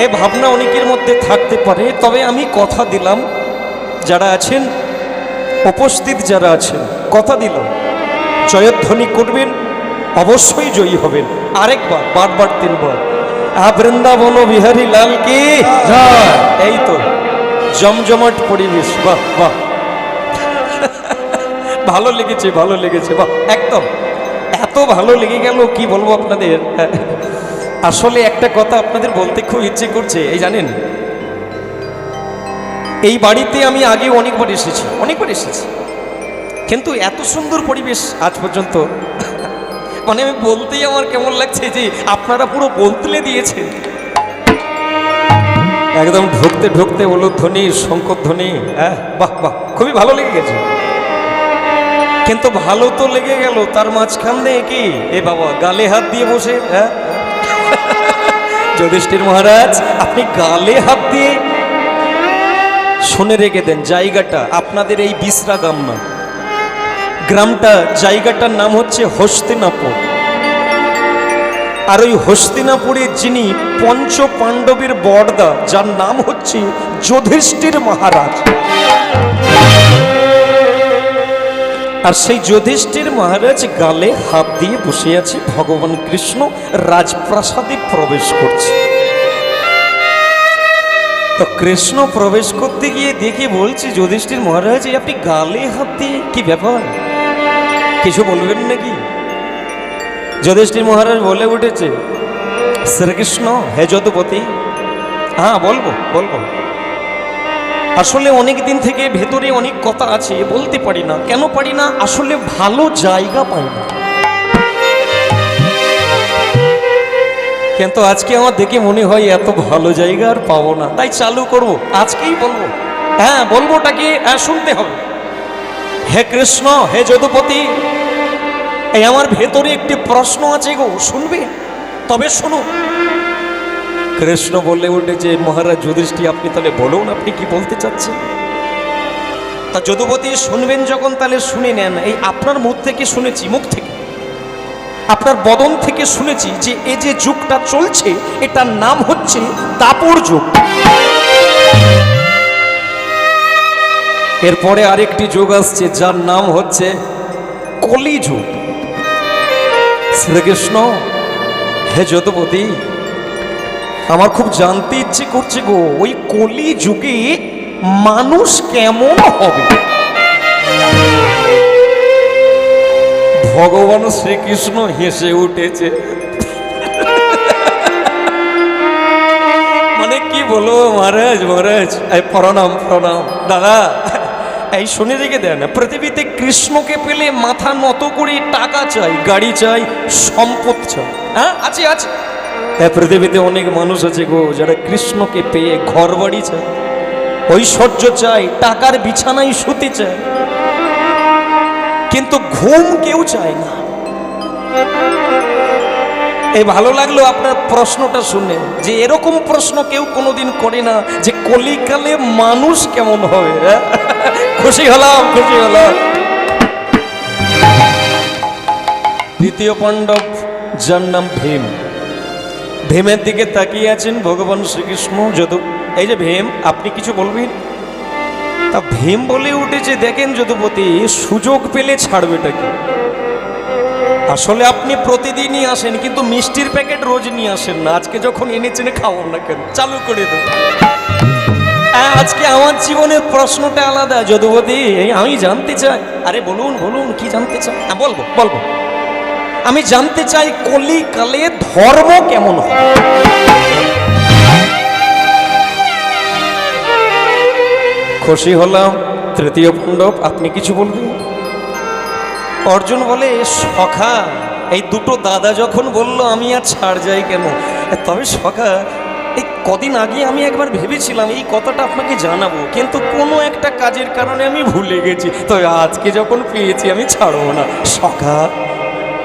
এ ভাবনা অনেকের মধ্যে থাকতে পারে, তবে আমি কথা দিলাম, যারা আছেন উপস্থিত, যারা আছেন কথা দিলাম, জয়ধ্বনি করবেন, অবশ্যই জয়ী হবেন। আরেকবার, বারবার, তিনবার, বৃন্দাবন বিহারী লাল কি জয়। এই তো জমজমাট পরিবেশ, বাহ বাহ, ভালো লেগেছে, ভালো লেগেছে, বাহ, একদম এত ভালো লেগে গেল কি বলবো আপনাদের। আসলে একটা কথা আপনাদের বলতে খুব ইচ্ছে করছে। এই জানেন, এই বাড়িতে আমি আগে অনেকবার এসেছি, কিন্তু এত সুন্দর পরিবেশ আজ পর্যন্ত, মানে আমি বলতেই আমার কেমন লাগছে যে আপনারা পুরো বলতে দিয়েছেন। একদম ঢুকতে ঢুকতে উলুধ্বনি, শঙ্খধ্বনি, হ্যাঁ, বাহ বাহ, খুবই ভালো লেগে গেছে। কিন্তু ভালো তো লেগে গেল, তার মাঝখান দিয়ে কি এ বাবা গালে হাত দিয়ে বসে, হ্যাঁ যুধিষ্ঠির মহারাজ আপনি গালে হাত দিয়ে, শুনে রেখে দেন জায়গাটা আপনাদের এই বিশ্রাগ্রাম না, গ্রামটা, জায়গাটার নাম হচ্ছে হস্তিনাপুর। আর ওই হস্তিনাপুরে যিনি পঞ্চ পাণ্ডবের বড়দা, যার নাম হচ্ছে যুধিষ্ঠির মহারাজ, আর সেই যুধিষ্ঠির মহারাজ গালে হাত দিয়ে বসে আছে। ভগবান কৃষ্ণ রাজপ্রাসাদে প্রবেশ করছে। তো কৃষ্ণ প্রবেশ করতে গিয়ে দেখে বলছে, যুধিষ্ঠির মহারাজ আপনি গালে হাত দিয়ে, কি ব্যাপার, কিছু বলবেন নাকি? যুধিষ্ঠির মহারাজ বলে উঠেছে, শ্রীকৃষ্ণ হে যদুপতি, হ্যাঁ বলবো বলবো, আসলে অনেক দিন থেকে ভেতরে অনেক কথা আছে, বলতে পারি না। কেন পারি না? আসলে ভালো জায়গা পাই না। কিন্তু আজকে আমার দেখে মনে হয় এত ভালো জায়গা আর পাবো না, তাই চালু করব, আজকেই বলবো। হ্যাঁ বলবোটাকে শুনতে হবে। হে কৃষ্ণ হে যদুপতি, এই আমার ভেতরে একটি প্রশ্ন আছে গো, শুনবে? তবে শোনো। কৃষ্ণ বলে উঠেছে, মহারাজ যুধিষ্ঠির আপনি তাহলে বলুন, আপনি কি বলতে চাচ্ছেন? তা যদুপতি শুনবেন যখন, তাহলে শুনে নেন। এই আপনার মুখ থেকে শুনেছি, মুখ থেকে, আপনার বদন থেকে শুনেছি যে এই যে যুগটা চলছে এটার নাম হচ্ছে দাপর যুগ। এরপরে আরেকটি যুগ আসছে যার নাম হচ্ছে কলি যুগ। শ্রীকৃষ্ণ হে যদুপতি, আমার খুব জানতে ইচ্ছে করছে গো, ওই কলি যুগে মানুষ কেমন হবে? ভগবান শ্রীকৃষ্ণ হেসে উঠেছে, মানে কি বলবো মহারাজ, মহারাজ এই প্রণাম প্রণাম দাদা, এই শুনে রেখে দেন, পৃথিবীতে কৃষ্ণকে পেলে মাথা নত করে টাকা চাই, গাড়ি চাই, সম্পদ চাই। হ্যাঁ আছে আছে, পৃথিবীতে অনেক মানুষ আছে গো যারা কৃষ্ণকে পেয়ে ঘর বাড়ি চায়, ঐশ্বর্য চাই, টাকার বিছানায় শুতে চায়, কিন্তু ঘুম কেউ চায় না। এই ভালো লাগলো আপনার প্রশ্নটা শুনে, যে এরকম প্রশ্ন কেউ কোনোদিন করে না যে কলিকালে মানুষ কেমন হবে। খুশি হলাম, খুশি হলাম। দ্বিতীয় পাণ্ডব যার নাম ভীম, ভীমের দিকে তাকিয়ে আছেন ভগবান শ্রীকৃষ্ণ। যদু এই যে ভীম, আপনি কিছু বলবেন? তা ভীম বলে উঠেছে, দেখেন যদুপতি, সুযোগ পেলে ছাড়বেটাকে। আসলে আপনি প্রতিদিনই আসেন, কিন্তু মিষ্টির প্যাকেট রোজ নিয়ে আসেন না। আজকে যখন এনেছেন খাবো না কেন, চালু করে দেব। আজকে আমার জীবনের প্রশ্নটা আলাদা যদুপতি, আমি জানতে চাই। আরে বলুন বলুন, কি জানতে চাই? বলবো বলবো, আমি জানতে চাই কলিকালে ধর্ম কেমন হয়। খুশি হলাম। তৃতীয় পাণ্ডব, আপনি কিছু বলবেন? অর্জুন বলে, সখা এই দুটো দাদা যখন বলল আমি আর ছাড় যাই কেন, তবে সখা এই কদিন আগে আমি একবার ভেবেছিলাম এই কথাটা আপনাকে জানাবো, কিন্তু কোনো একটা কাজের কারণে আমি ভুলে গেছি। তো আজকে যখন পেয়েছি আমি ছাড়বো না। সখা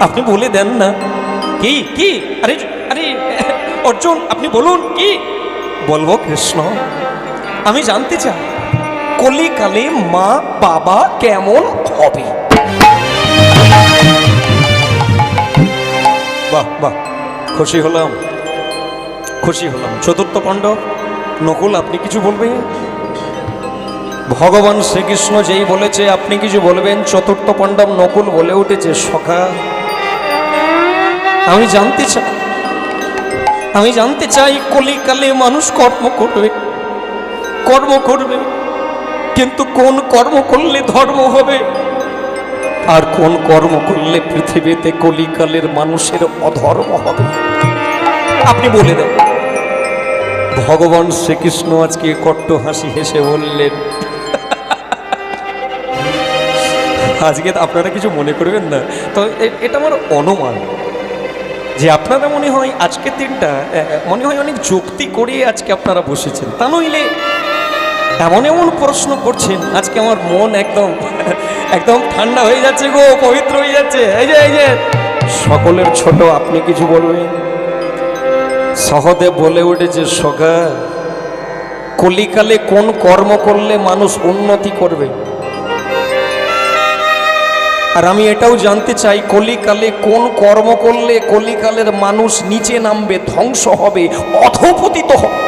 আপনি বলে দেন না। কি কি? আরে আরে অর্জুন আপনি বলুন, কি বলবো? কৃষ্ণ আমি জানতে চাই কলিকালে মা বাবা কেমন হবে। বাহ বাহ, খুশি হলাম, খুশি হলাম। চতুর্থ পাণ্ডব নকুল, আপনি কিছু বলবেন? ভগবান শ্রীকৃষ্ণ যেই বলেছে আপনি কিছু বলবেন, চতুর্থ পাণ্ডব নকুল বলে উঠেছে, সখা আমি জানতে চাই কলিকালে মানুষ কর্ম করবে, কিন্তু কোন কর্ম করলে ধর্ম হবে, আর কোন কর্ম করলে পৃথিবীতে কলিকালের মানুষের অধর্ম হবে, আপনি বলে দেন। ভগবান শ্রীকৃষ্ণ আজকে কট্ট হাসি হেসে বললেন, আজকে আপনারা কিছু মনে করবেন না, তো এটা আমার অনুমান যে আপনারা মনে হয় আজকের দিনটা মনে হয় অনেক যুক্তি করে আজকে আপনারা বসেছেন, তা নইলে এমন এমন প্রশ্ন করছেন আজকে আমার মন একদম একদম ঠান্ডা হয়ে যাচ্ছে গো, পবিত্র হয়ে যাচ্ছে। এই যে সকলের ছোট, আপনি কিছু বলবেন? সহদেব বলে উঠেছে, সখা কলিকালে কোন কর্ম করলে মানুষ উন্নতি করবে, আর আমি এটাও জানতে চাই কলিকালে কোন কর্ম করলে কলিকালের মানুষ নিচে নামবে, ধ্বংস হবে, অধঃপতিত হবে,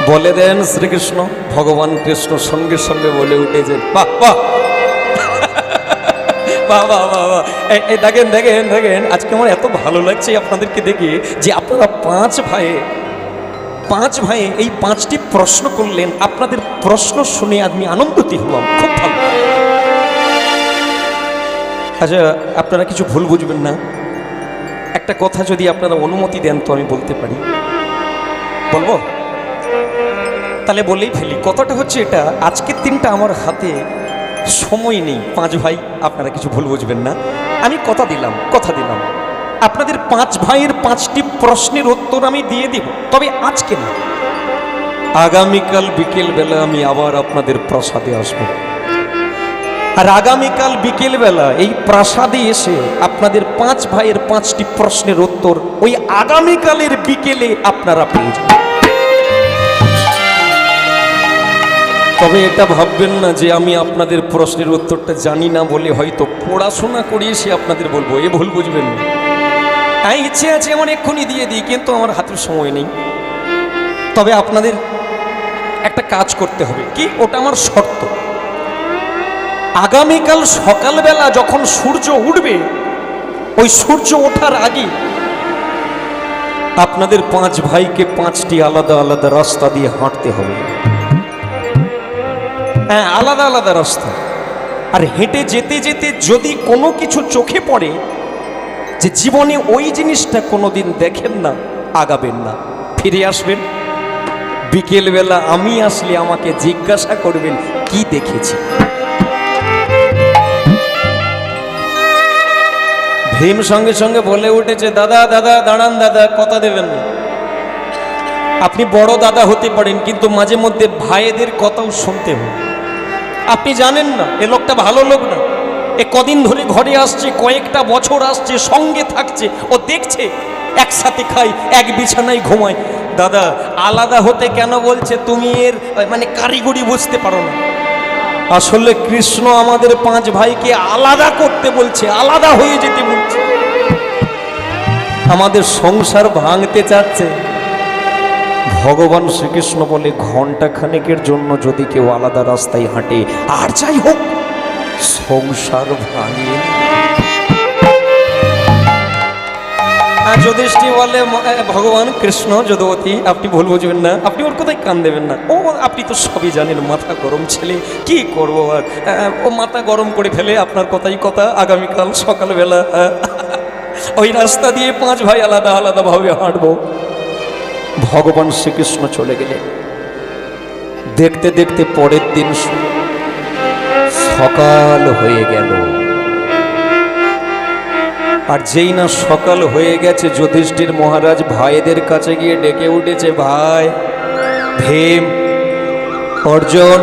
বলে দেন শ্রীকৃষ্ণ। ভগবান কৃষ্ণ সঙ্গে সঙ্গে বলে উঠেছে, বাহ বাহ বাহ বাহ বাহ বাহ। এই দেখেন দেখেন দেখেন, আজকে আমার এত ভালো লাগছে আপনাদেরকে দেখে যে আপনারা পাঁচ ভাই এই 5টি প্রশ্ন করলেন। আপনাদের প্রশ্ন শুনে আমি আনন্দিত হলাম, খুব ভালো। আচ্ছা, আপনারা কিছু ভুল বুঝবেন না, একটা কথা যদি আপনারা অনুমতি দেন তো আমি বলতে পারি, বলবো? তাহলে বলেই ফেলি। কথাটা হচ্ছে এটা, আজকের দিনটা আমার হাতে সময় নেই 5 ভাই, আপনারা কিছু ভুল বুঝবেন না। আমি কথা দিলাম আপনাদের 5 ভাইয়ের 5টি প্রশ্নের উত্তর আমি দিয়ে দিব, তবে আজকে না, আগামীকাল বিকেল বেলা আমি আবার আপনাদের প্রাসাদে আসব, আর আগামীকাল বিকেল বেলা এই প্রাসাদে এসে আপনাদের 5 ভাইয়ের 5টি প্রশ্নের উত্তর ওই আগামীকালের বিকেলে আপনারা পেয়ে যাবেন। তবে এটা ভাববেন না যে আমি আপনাদের প্রশ্নের উত্তরটা জানি না বলে হয়তো পড়াশোনা করিয়ে সে আপনাদের বলবো, এ ভুল বুঝবেন না। হ্যাঁ, ইচ্ছে আছে আমার এক্ষুনি দিয়ে দিই, কিন্তু আমার হাতের সময় নেই। তবে আপনাদের একটা কাজ করতে হবে, কি ওটা আমার শর্ত, আগামীকাল সকালবেলা যখন সূর্য উঠবে, ওই সূর্য ওঠার আগে আপনাদের 5 ভাইকে 5টি আলাদা আলাদা রাস্তা দিয়ে হাঁটতে হবে। হ্যাঁ, আলাদা আলাদা রাস্তা। আর হেঁটে যেতে যেতে যদি কোনো কিছু চোখে পড়ে যে জীবনে ওই জিনিসটা কোনোদিন দেখেন না, আগাবেন না, ফিরে আসবেন। বিকেলবেলা আমি আসলে আমাকে জিজ্ঞাসা করবেন কি দেখেছি। ভীম সঙ্গে সঙ্গে বলে উঠেছে, দাদা দাদা দাঁড়ান দাদা, কথা দেবেন না। আপনি বড় দাদা হতে পারেন, কিন্তু মাঝে মধ্যে ভাইদের কথাও শুনতে হয়। আপনি জানেন না এ লোকটা ভালো লোক না, এ কদিন ধরে ঘরে আসছে, কয়েকটা বছর আসছে, সঙ্গে থাকছে, ও দেখছে একসাথে খাই, এক বিছানায় ঘুমায়। দাদা আলাদা হতে কেন বলছে, তুমি এর মানে কারিগরি বুঝতে পারো না। আসলে কৃষ্ণ আমাদের 5 ভাইকে আলাদা করতে বলছে, আলাদা হয়ে যেতে বলছে, আমাদের সংসার ভাঙতে চাচ্ছে। ভগবান শ্রীকৃষ্ণ বলে, ঘন্টা খানেকের জন্য যদি কেউ আলাদা রাস্তায় হাঁটে, আর যাই হোক সংসার ভাঙিয়ে। যুধিষ্ঠির বলে, ভগবান কৃষ্ণ যদুবতী, আপনি ভুল বুঝবেন না, আপনি ওর কোথায় কান দেবেন না। ও আপনি তো সবই জানেন, মাথা গরম ছেলে, কি করবো আর, ও মাথা গরম করে ফেলে। আপনার কথাই কথা, আগামীকাল সকালবেলা ওই রাস্তা দিয়ে 5 ভাই আলাদা আলাদা ভাবে হাঁটবো। ভগবান শ্রীকৃষ্ণ চলে গেলেন। দেখতে দেখতে পরের দিন সকাল হয়ে গেল, আর যেই না সকাল হয়ে গেছে, যুধিষ্ঠির মহারাজ ভাইদের কাছে গিয়ে ডেকে উঠেছে, ভাই ভীম, অর্জুন,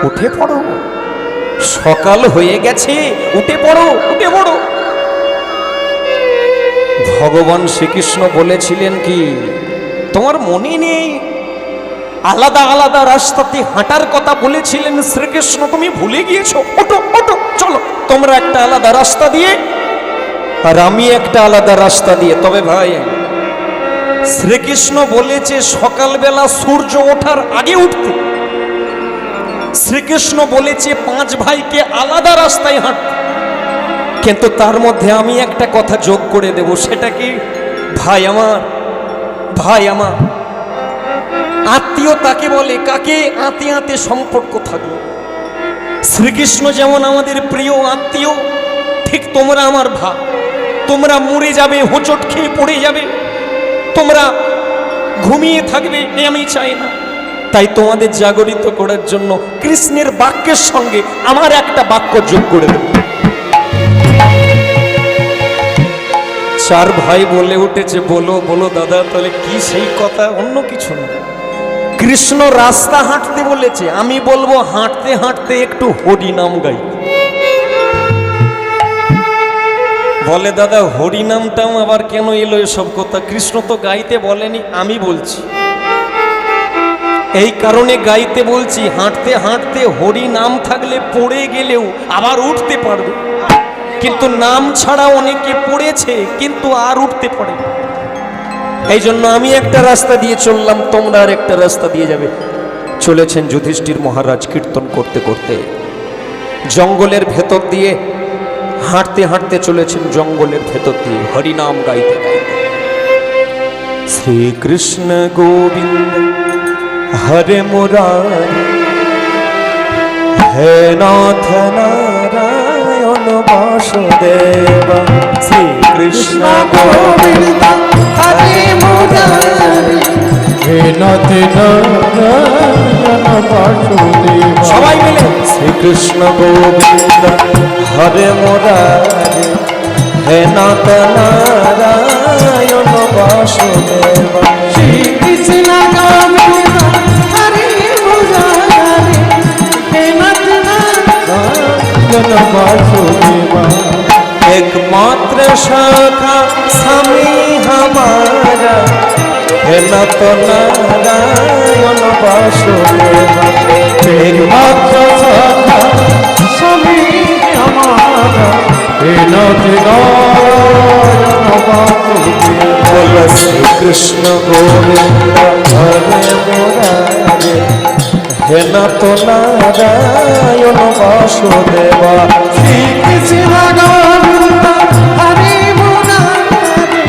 উঠে পড়ো, সকাল হয়ে গেছে, উঠে পড়ো, উঠে পড়ো। ভগবান শ্রীকৃষ্ণ বলেছিলেন কি, তোমার মনে নেই আলাদা আলাদা রাস্তাতে হাঁটার কথা বলেছিলেন শ্রীকৃষ্ণ, তুমি ভুলে গিয়েছো? ওঠো ওঠো, চলো তোমরা একটা আলাদা রাস্তা দিয়ে আর আমি একটা আলাদা রাস্তা দিয়ে। তবে ভাই, শ্রীকৃষ্ণ বলেছে সকালবেলা সূর্য ওঠার আগে উঠতে। শ্রীকৃষ্ণ বলেছে 5 ভাইকে আলাদা রাস্তায় হাঁটতে। কিন্তু তার মধ্যে আমি একটা কথা যোগ করে দেব, সেটা কি, ভাই আমার, ভাই আমার আত্মীয় তাকে বলে কাকে আঁতে আঁতে সম্পর্ক থাকলো। শ্রীকৃষ্ণ যেমন আমাদের প্রিয় আত্মীয়, ঠিক তোমরা আমার ভাই। তোমরা মরে যাবে, হোঁচট খেয়ে পড়ে যাবে, তোমরা ঘুমিয়ে থাকবে, এ আমি চাই না। তাই তোমাদের জাগরিত করার জন্য কৃষ্ণের বাক্যের সঙ্গে আমার একটা বাক্য যোগ করে দেব। 4 ভাই বলে উঠেছে, বলো বলো দাদা। তাহলে কি সেই কথা, অন্য কিছু না। কৃষ্ণ রাস্তা হাঁটতে বলেছে, আমি বলবো হাঁটতে হাঁটতে একটু হরি নাম গাই। বলে দাদা হরি নামটাও আবার কেন এলো এসব কথা? কৃষ্ণ তো গাইতে বলেনি, আমি বলছি। এই কারণে গাইতে বলছি, হাঁটতে হাঁটতে হরি নাম থাকলে পড়ে গেলেও আবার উঠতে পারবে। কিন্তু নাম ছাড়া অনেকে পড়েছে কিন্তু আর উঠতে পারে। এই জন্য আমি একটা রাস্তা দিয়ে চললাম, তোমরা আর একটা রাস্তা দিয়ে যাবে। চলেছেন যুধিষ্ঠির মহারাজ কীর্তন করতে করতে জঙ্গলের ভেতর দিয়ে, হাঁটতে হাঁটতে চলেছেন জঙ্গলের ভেতর দিয়ে হরিনাম গাইতে গাইতে। শ্রীকৃষ্ণ গোবিন্দ হরে মুরারি, হে নাথ নারায়ণ বাসুদেব। শ্রীকৃষ্ণ গোবিন্দ হরে মুরারি, হে নাথ নারায়ণ বাসুদেব। সবাই মিলে শ্রীকৃষ্ণ গোবিন্দ হরে মুরারি, হে নাথ নারায়ণ বাসুদেব। শ্রীকৃষ্ণ গোবিন্দ হরে মুরারি, হে নাথ নারায়ণ বাসুদেব। एकमात्र शाखा स्वामी हमारा, है नाथ नारायण वासुदेव। एकमात्र शाखा स्वामी हमारा, हे नाथ नारायण वासुदेव। बोल श्री कृष्ण गोविंद हरे मुरारी, हे नाथ नारायण वासुदेव। श्री कृष्ण गोविंद हरे मुरारी,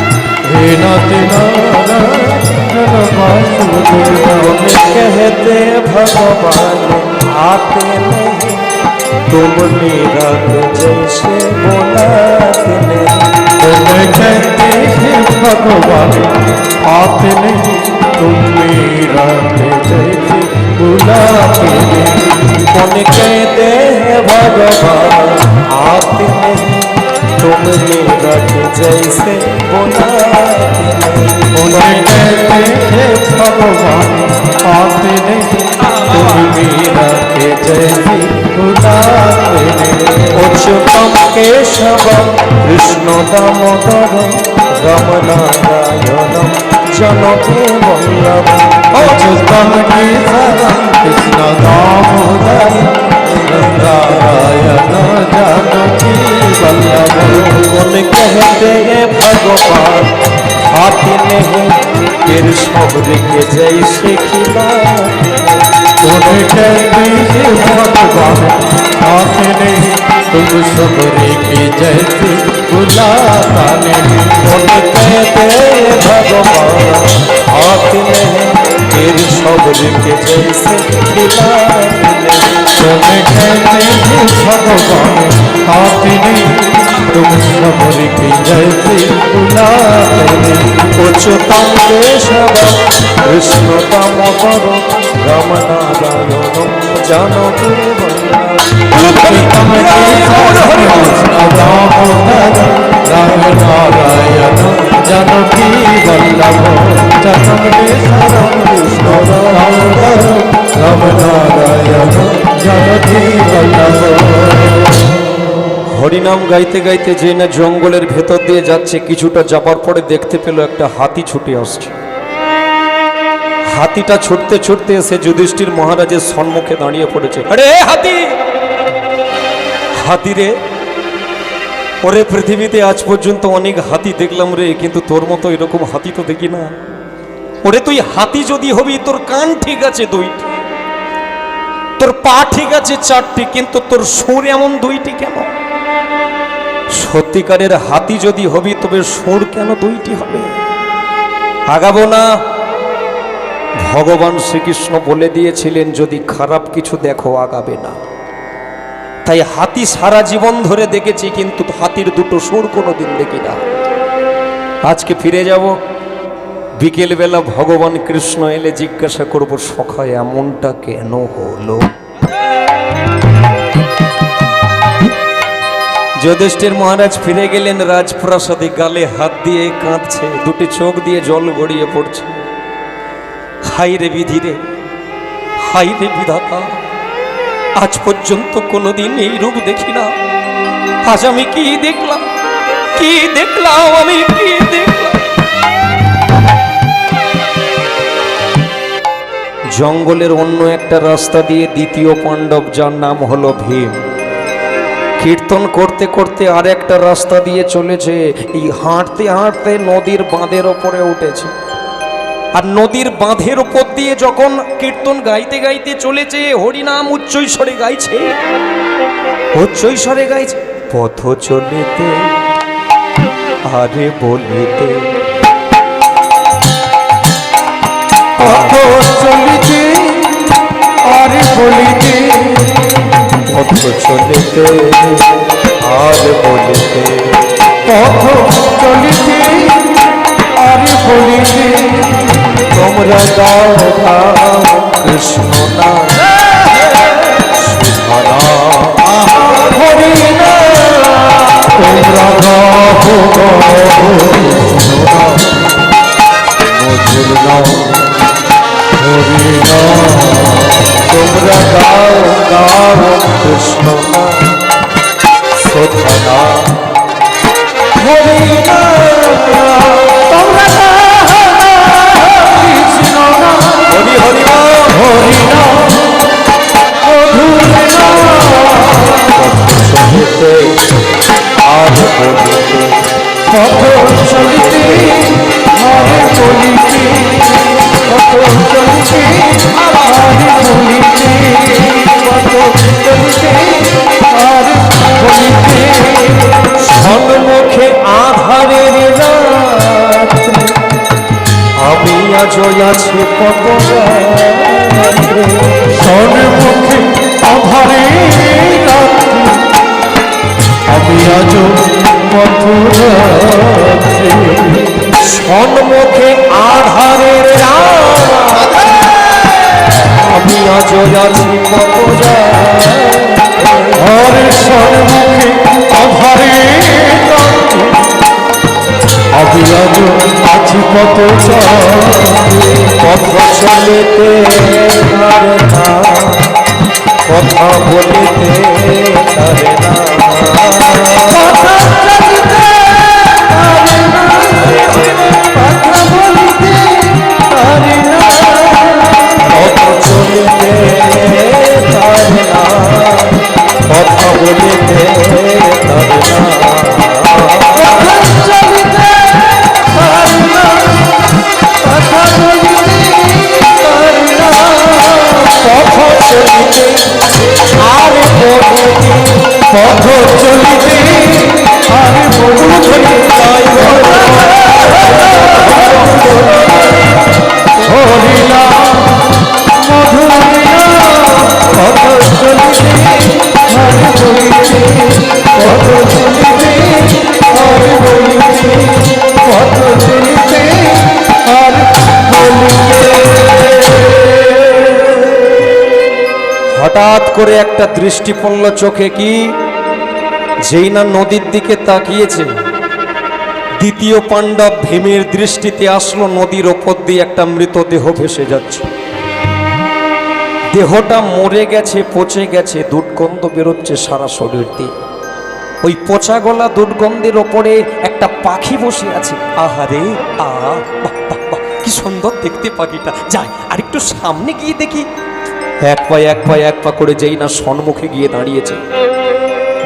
हे नाथ नारायण वासुदेव। कहते भगवान आते नहीं, तुम मीरा को जैसे बुलाते नहीं। तुम कहते हैं भगवान आते नहीं, तुम मीरा के जैसे बुलाते नहीं। कौन कहते हैं भगवान आते नहीं, तुम मीरा के जैसे बुलाते नहीं। तुम कहते हैं भगवान आते नहीं, तुम मीरा के जैसे बुलाते नहीं। उच्चतम केशव कृष्ण दामोदर, रम नारायणम जनके वल्लभ। अच्युतम केशव कृष्ण दामोदर, नारायण जानकी वल्लभ। कौन कहते हैं भगवान आते नहीं, फिर शब्द के जैसे खिलाते। तुम कहते हैं भगवान आते नहीं, तुम सबरे के जैसे बुलाता नहीं। कौन कहते हैं भगवान आते नहीं, फिर शब्द के जैसे खिलाते। तुम कहते हैं भगवान आते नहीं, तुम सबरे के जैसे बुलाते नहीं। उच्चतम केशव कृष्ण दामोदर, रम नारायणम जानकी वल्लभ। अच्युतम केशव कृष्ण दामोदर, राम नारायण जानकी वल्लभ। जन्म केशव कृष्ण दामोदर, राम नारायण जानकी वल्लभ। হরিনাম গাইতে গাইতে যে না জঙ্গলের ভেতর দিয়ে যাচ্ছে, কিছুটা যাবার পরে দেখতে পেল একটা হাতি ছুটে আসছে। হাতিটা ছুটতে ছুটতে এসে যুধিষ্ঠির মহারাজের সম্মুখে দাঁড়িয়ে পড়েছে। আরে হাতি, হাতি রে, ওরে পৃথিবীতে আজ পর্যন্ত অনেক হাতি দেখলাম রে, কিন্তু তোর মতো এরকম হাতি তো দেখি না। ওরে তুই হাতি যদি হবি, তোর কান ঠিক আছে দুইটি, তোর পা ঠিক আছে চারটি, কিন্তু তোর সুর এমন দুইটি কেন? সত্যিকারের হাতি যদি হবি, তবে সুর কেন দুইটি হবে? আগাবো না। ভগবান শ্রীকৃষ্ণ বলে দিয়েছিলেন, যদি খারাপ কিছু দেখো আগাবে না। তাই হাতি সারা জীবন ধরে দেখেছি, কিন্তু হাতির দুটো সুর কোনোদিন দেখি না। আজকে ফিরে যাব, বিকেলবেলা ভগবান কৃষ্ণ এলে জিজ্ঞাসা করব, সখা এমনটা কেন হলো? যুধিষ্ঠির মহারাজ ফিরে গেলেন রাজপ্রাসাদে, গালে হাত দিয়ে কাঁদছে, দুটি চোখ দিয়ে জল গড়িয়ে পড়ছে। হাই রে বিধি রে, হাই রে বিধাতা, আজ পর্যন্ত কোনোদিন এই রূপ দেখি না। আজ আমি কি দেখলাম, কি দেখলাম, আমি কি দেখলাম? জঙ্গলের অন্য একটা রাস্তা দিয়ে দ্বিতীয় পাণ্ডব, যার নাম হলো ভীম, কীর্তন করতে করতে আর একটা রাস্তা দিয়ে চলেছে। এই হাঁটতে হাঁটতে নদীর বাঁধের ওপরে উঠেছে, আর নদীর বাঁধের ওপর দিয়ে যখন কীর্তন গাইতে গাইতে চলেছে, হরিনাম উচ্চৈস্বরে গাইছে, উচ্চৈস্বরে গাইছে। পথ চলিতে আরে বলিতে, পথ চলিতে আরে বলিতে, পথ চলিতে আর বলিতে, পথ চলিতে আরে বলিতে, তোমরা গাও গাও কৃষ্ণ নাম, শুভ নাম, হরি নাম, তোমরা গাও গাও মধুর নাম, হরি নাম, তোমরা গাও গাও কৃষ্ণ নাম, শুভ নাম, হরি নাম, তোমরা গাও কৃষ্ণ নাম, হরি হরি নাম, হরি নাম, মধুর নাম, চলিতে আর বলিতে, পথ চলিতে আরে বলিতে, পথ চলিতে আরে বলিতে, পথ চলিতে আরে বলিতে, সম্মুখে আধারের রাত্রি, আমি আজ আছি কত রাত্রে, সম্মুখে আধারে রাত্রি, আমি আজ মথুরাত্রি, সম্মুখে আধারের রাত, আমি আজ আছি কত রাত্রে, হরে সম্মুখে আধারে রাত্রি, আমি আজ আছি কত পথ চলিতে পারে না, কথা বলিতে পারে না, কথা চলিতে পারে না, কথা বলিতে পারে না, পথ চলিতে পারে না, কথা বলিতে পারে না, কথা চলিতে পারে না, কথা বলিতে পারে না, পথ চলিতে আর বলিতে, পথ চলিতে আরে বলিতে, হরি নাম মধুর নাম, পথ চলিতে আরে বলিতে, পথ চলিতে আরে বলিতে, পথ চলিতে আরে বলিতে। হঠাৎ করে একটা দৃষ্টি পড়ল চোখে, কি যেই না নদীর দিকে তাকিয়েছে, দ্বিতীয় পাণ্ডব ভীমের দৃষ্টিতে আসলো, নদীর ওপর দিয়ে একটা মৃতদেহ ভেসে যাচ্ছে। দেহটা মরে গেছে, পচে গেছে, দুর্গন্ধ বেরোচ্ছে সারা শরীর দিয়ে। ওই পচা গলা দুর্গন্ধের ওপরে একটা পাখি বসে আছে। আহারে, বাহ বাহ বাহ, কি সুন্দর দেখতে পাখিটা। যাই আর একটু সামনে গিয়ে দেখি। এক পা করে যেই না সম্মুখে গিয়ে দাঁড়িয়েছে,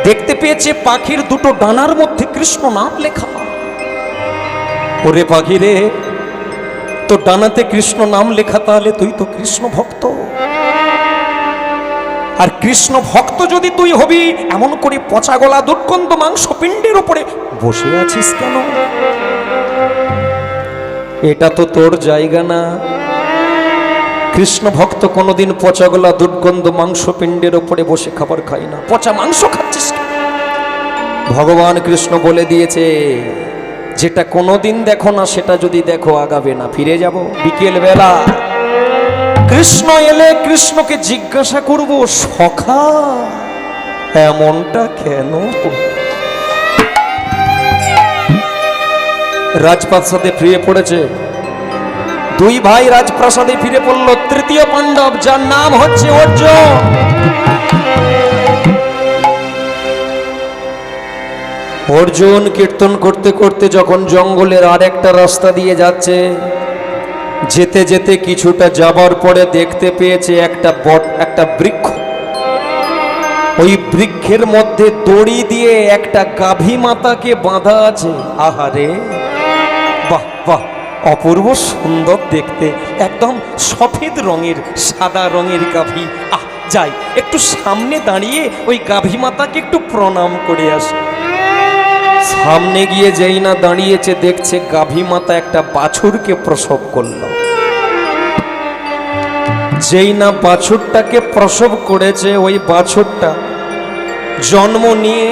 দেখতে পেয়েছে পাখির দুটো ডানার মধ্যে কৃষ্ণ নাম লেখা। ওরে পাখি রে, তো ডানাতে কৃষ্ণ নাম লেখা, তাহলে তুই তো কৃষ্ণ ভক্ত। আর কৃষ্ণ ভক্ত যদি তুই হবি, এমন করে পচা গলা দুর্গন্ধ মাংস পিণ্ডের উপরে বসে আছিস কেন? এটা তো তোর জায়গা না। কৃষ্ণ ভক্ত কোনোদিন পচা গলা দুর্গন্ধ মাংস পিণ্ডের উপরে বসে খাবার খায় না। পচা মাংস খাচ্ছিস কেন? ভগবান কৃষ্ণ বলে দিয়েছে, যেটা কোনোদিন দেখো না সেটা যদি দেখো আগাবে না। ফিরে যাব বিকেল বেলা, কৃষ্ণ এলে কৃষ্ণকে জিজ্ঞাসা করব, সখা এমনটা কেন? রাজপ্রাসাদে ফিরে পড়েছে, দুই ভাই রাজপ্রাসাদে ফিরে পড়ল। তৃতীয় পাণ্ডব, যার নাম হচ্ছে অর্জুন। অর্জুন কীর্তন করতে করতে যখন জঙ্গলের আরেকটা রাস্তা দিয়ে যাচ্ছে, যেতে যেতে কিছুটা যাবার পরে দেখতে পেয়েছে একটা বৃক্ষ। ওই বৃক্ষের মধ্যে দড়ি দিয়ে একটা গাভী মাতাকে বাঁধা আছে। আহারে, বাহ বাহ, অপূর্ব সুন্দর দেখতে, একদম সফেদ রঙের, সাদা রঙের গাভী। যাই একটু সামনে দাঁড়িয়ে ওই গাভী মাতাকে একটু প্রণাম করে আসে। সামনে গিয়ে যেই না দাঁড়িয়েছে, দেখছে গাভী মাতা একটা বাছুরকে প্রসব করল। যেই না বাছুরটাকে প্রসব করেছে, ওই বাছুরটা জন্ম নিয়ে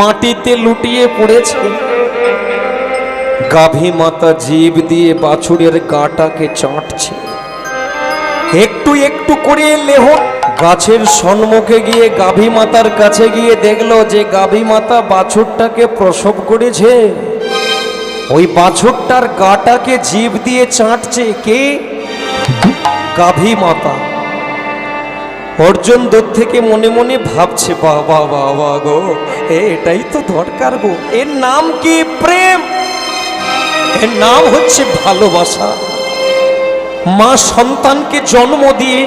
মাটিতে লুটিয়ে পড়েছে। গাভী মাতা জীব দিয়ে বাছুরের গাটাকে চাটছে, একটু একটু করে লেহ। গাছের সম্মুখে গিয়ে গাভী মাতার কাছে গিয়ে দেখলো যে গাভী মাতা বাছুরটাকে প্রসব করেছে। ওই বাছুরটার গাটাকে জীব দিয়ে চাটছে কে? গাভী মাতা। অর্জুন দূর থেকে মনে মনে ভাবছে, বাবা বাবা গো, এটাই তো দরকার গো। এর নাম কি? প্রেম। এর নাম হচ্ছে ভালোবাসা। মা সন্তানকে জন্ম দিয়ে,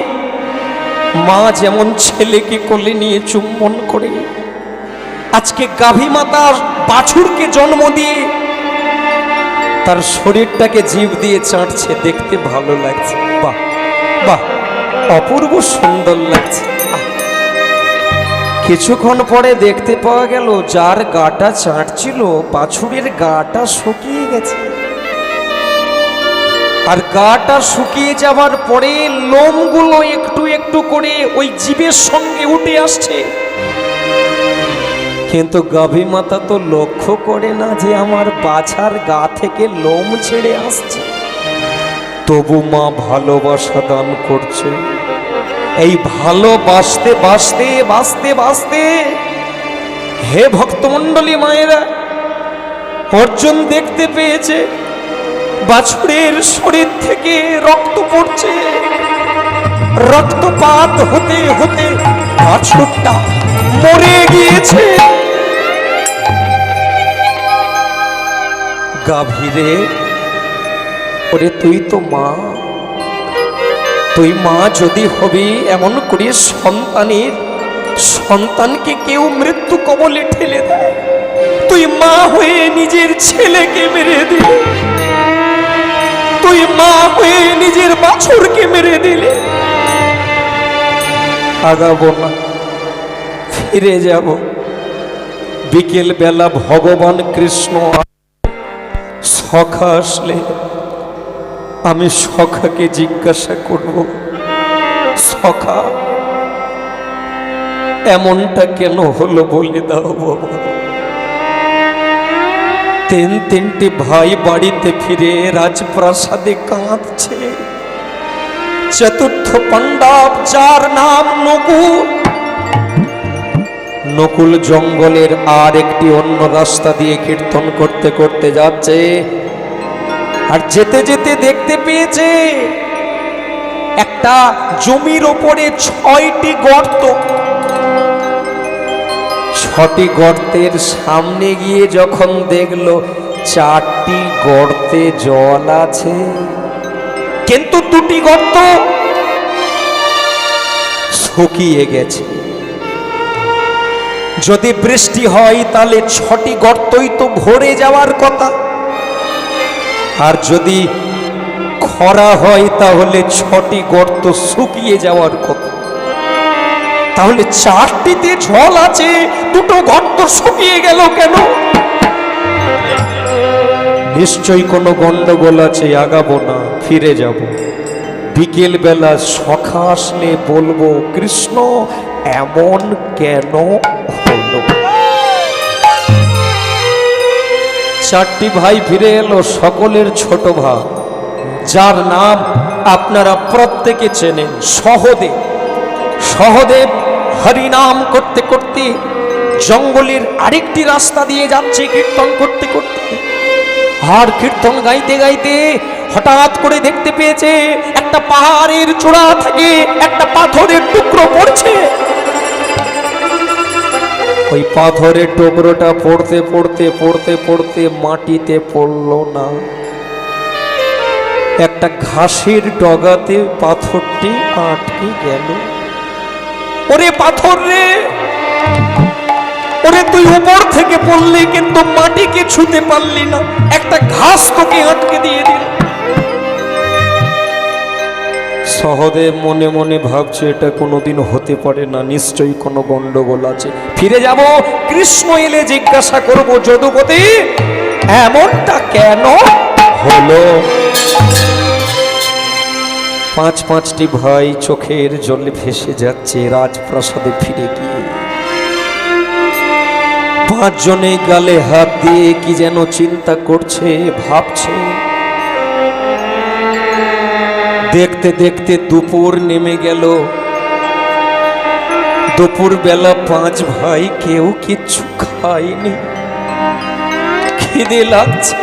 মা যেমন ছেলেকে কোলে নিয়ে চুম্বন করে, আজকে গাভী মাতা বাছুরকে জন্ম দিয়ে তার শরীরটাকে জীব দিয়ে চাটছে। দেখতে ভালো লাগছে, বাহ বাহ, অপূর্ব সুন্দর লাগছে। কিছুক্ষণ পরে দেখতে পাওয়া গেল, যার গাটা চাটছিল বাছুরের গাটা শুকিয়ে গেছে। আর গাটা শুকিয়ে যাবার পরে লোমগুলো একটু একটু করে ওই জীবের সঙ্গে উঠে আসছে। কিন্তু গাভী মাতা তো লক্ষ্য করে না যে আমার বাছার গা থেকে লোম ছেড়ে আসছে। তবু মা ভালোবাসা দান করছে। এই ভালোবাসতে বাসতে বাসতে বাসতে, হে ভক্তমণ্ডলী মায়েরা, অর্জুন দেখতে পেয়েছে বাছুরের শরীর থেকে রক্ত পড়ছে। রক্তপাত হতে হতে বাছুরটা মরে গিয়েছে। গাভীরে, ওরে তুই তো মা, তুই মা যদি হবি, এমন করে সন্তানকে কেউ মৃত্যু কবলে ঠেলে দেয়, তুই মা হয়ে নিজের ছেলেকে মেরে দিলি, তুই মা হয়ে নিজের বাছুরকে মেরে দিলি। আগাবো না, ফিরে যাব। বিকেল বেলা ভগবান কৃষ্ণ সখা আসলে আমি সখাকে জিজ্ঞাসা করব, সখা এমনটা কেন হলো বলে দাও বাবা। তিনটি ভাই বাড়িতে ফিরে রাজপ্রাসাদে কাঁদছে। চতুর্থ পাণ্ডব, যার নাম নকুল, জঙ্গলের আর একটি অন্য রাস্তা দিয়ে কীর্তন করতে করতে যাচ্ছে। আর যেতে যেতে দেখতে পেয়েছে একটা জমির ওপরে 6টি গর্ত। 6টি গর্তের সামনে গিয়ে যখন দেখলো 4টি গর্তে জল আছে, কিন্তু 2টি গর্ত শুকিয়ে গেছে। যদি বৃষ্টি হয় তাহলে 6টি গর্তই তো ভরে যাওয়ার কথা, আর যদি খরা হয় তাহলে 6টি গর্ত শুকিয়ে যাওয়ার কথা। তাহলে 4টিতে জল আছে, 2টো গর্ত শুকিয়ে গেল কেন? নিশ্চয়ই কোনো গন্ডগোল আছে, আগাবো না, ফিরে যাব। বিকেল বেলা সখা আসলে বলবো, কৃষ্ণ এমন কেন হলো? 4টি ভাই ফিরে এলো, সকলের ছোট ভাই, যার নাম আপনারা প্রত্যেকে চেনেন, সহদেব। সহদেব হরিনাম করতে করতে জঙ্গলের আরেকটি রাস্তা দিয়ে যাচ্ছে কীর্তন করতে করতে। আর কীর্তন গাইতে গাইতে হঠাৎ করে দেখতে পেয়েছে একটা পাহাড়ের চূড়া থেকে একটা পাথরের টুকরো পড়ছে। ওই পাথরের টুকরোটা পড়তে পড়তে পড়তে পড়তে মাটিতে পড়ল না, একটা ঘাসের ডগাতে পাথরটি আটকে গেল। ওরে পাথর রে, ওরে তুই উপর থেকে পড়লি কিন্তু মাটিকে ছুঁতে পারলি না, একটা ঘাস তোকে আটকে দিয়ে দিল। সহদেব মনে মনে ভাবছে এটা কোনোদিন হতে পারে না, নিশ্চয়ই কোনো গন্ডগোল আছে, ফিরে যাব, কৃষ্ণ এলে জিজ্ঞাসা করব, যদুপতি এমনটা কেন হলো? 5টি ভাই চোখের জলে ভেসে যাচ্ছে রাজপ্রাসাদে ফিরে গিয়ে। 5 জনে গালে হাত দিয়ে কি যেন চিন্তা করছে, ভাবছে। দেখতে দেখতে দুপুর নেমে গেল। দুপুর বেলা 5 ভাই কেউ কিচ্ছু খায়নি। খিদে লাগছে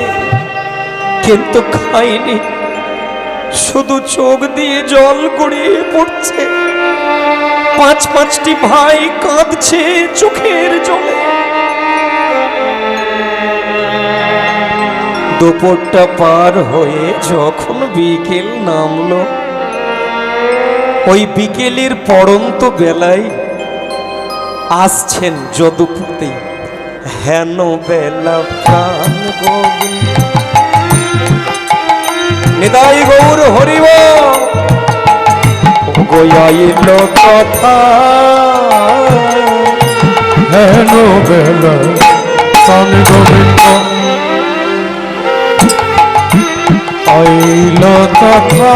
কিন্তু খায়নি, শুধু চোখ দিয়ে জল গড়িয়ে পড়ছে। 5টি ভাই কাঁদছে চোখের জলে। দুপুরটা পার হয়ে যখন বিকেল নামলো, ওই বিকেলের পড়ন্ত বেলায় আসছেন যদুপতি। হেন বেলা প্রাণ গোবিন্দ, নিতাই গৌর হরিব গোয়াইল কথা। হেন বেলা প্রাণ গোবিন্দ আইল তথা।